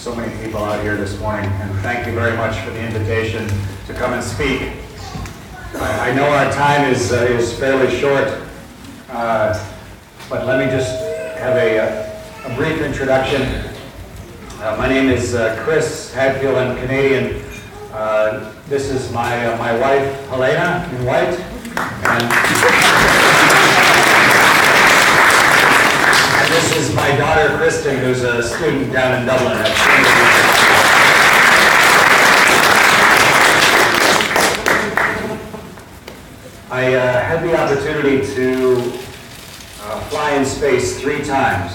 so many people out here this morning, and thank you very much for the invitation to come and speak. I know our time is fairly short, but let me just have a brief introduction. My name is Chris Hadfield. I'm Canadian. This is my wife, Helena, in white. And this is my daughter, Kristen, who's a student down in Dublin. I had the opportunity to fly in space 3 times.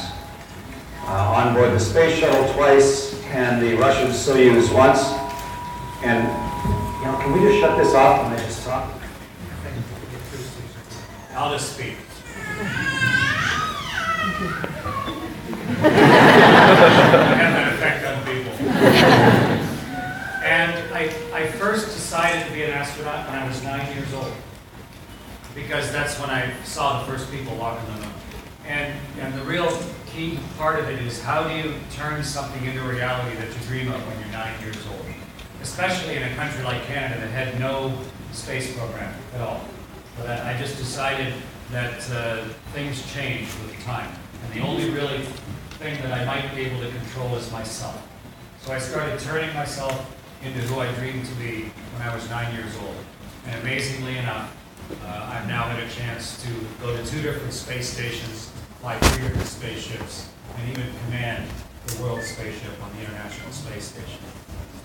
On board the space shuttle twice and the Russian Soyuz once. And, you know, can we just shut this off and I just talk? I'll just speak. I have that effect on people. And I first decided to be an astronaut when I was 9 years old, because that's when I saw the first people walking the moon. And the real key part of it is, how do you turn something into a reality that you dream of when you're 9 years old? Especially in a country like Canada that had no space program at all. But I just decided that things change with time. And the only really thing that I might be able to control is myself. So I started turning myself into who I dreamed to be when I was 9 years old. And amazingly enough, I've now had a chance to go to 2 different space stations, fly 3 different spaceships, and even command the world spaceship on the International Space Station.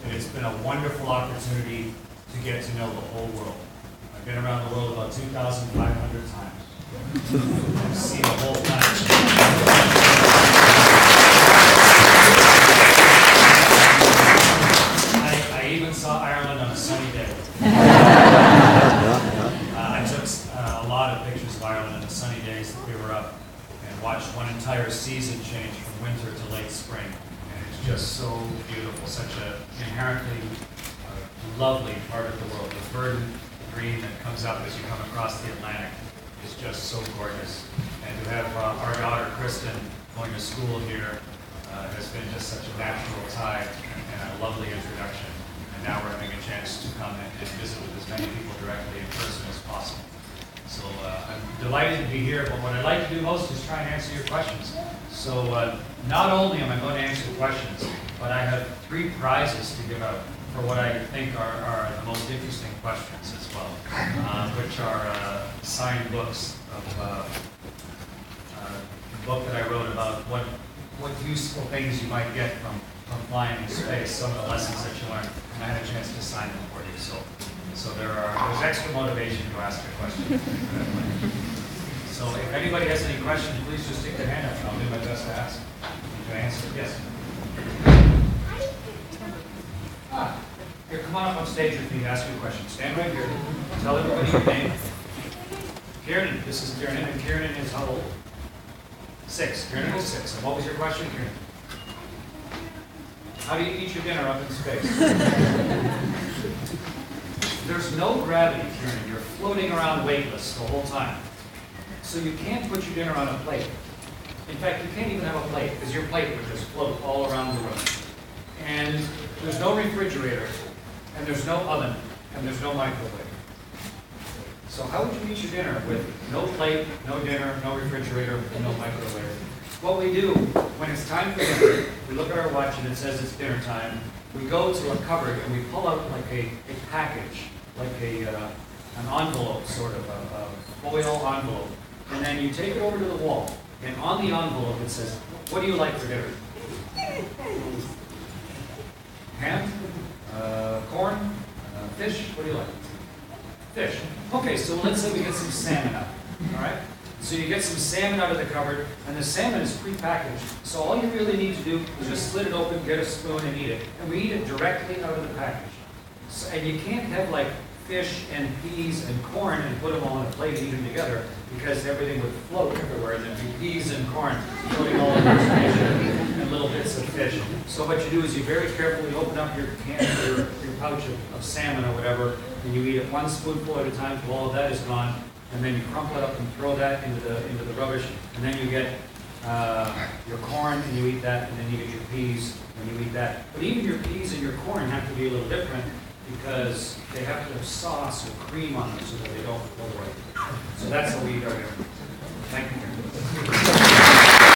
And it's been a wonderful opportunity to get to know the whole world. I've been around the world about 2,500 times. I've seen the whole planet. I even saw Ireland on a sunny day. I took a lot of pictures of Ireland on the sunny days that we were up, and watched one entire season change from winter to late spring. And it's just so beautiful, such an inherently lovely part of the world. The verdant green that comes up as you come across the Atlantic is just so gorgeous. And to have our daughter Kristen going to school here has been just such a natural tie and a lovely introduction. And now we're having a chance to come and visit with as many people directly in person as possible. So I'm delighted to be here, but what I'd like to do most is try and answer your questions. So not only am I going to answer questions, but I have 3 prizes to give out for what I think are the most interesting questions as well, which are signed books of a book that I wrote about what useful things you might get from flying in space, some of the lessons that you learn, and I had a chance to sign them for you. So there's extra motivation to ask a question. So if anybody has any questions, please just stick their hand up and I'll do my best to ask. To answer. Yes? Here, come on up on stage with me to ask you a question. Stand right here. Tell everybody your name. Kieran, this is Kieran, and Kieran is how old? 6. Kieran is 6. And what was your question, Kieran? How do you eat your dinner up in space? There's no gravity, Kieran. You're floating around weightless the whole time. So you can't put your dinner on a plate. In fact, you can't even have a plate, because your plate would just float all around the room. And there's no refrigerator, and there's no oven, and there's no microwave. So how would you eat your dinner with no plate, no dinner, no refrigerator, and no microwave? What we do, when it's time for dinner, we look at our watch and it says it's dinner time. We go to a cupboard and we pull out like a package, like an envelope, sort of, a foil envelope. And then you take it over to the wall. And on the envelope it says, what do you like for dinner? Ham? Corn? Fish? What do you like? Fish. Okay, so let's say we get some salmon out. All right? So you get some salmon out of the cupboard, and the salmon is pre-packaged. So all you really need to do is just slit it open, get a spoon, and eat it. And we eat it directly out of the package. So, and you can't have like fish and peas and corn and put them all on a plate and eat them together, because everything would float everywhere, and there'd be peas and corn floating all over the station and little bits of fish. So what you do is you very carefully open up your can, your pouch of salmon or whatever, and you eat it 1 spoonful at a time till all of that is gone, and then you crumple it up and throw that into the rubbish, and then you get your corn and you eat that, and then you get your peas when you eat that. But even your peas and your corn have to be a little different because they have to have sauce or cream on them so that they don't blow away. So that's how we eat our dinner. Thank you.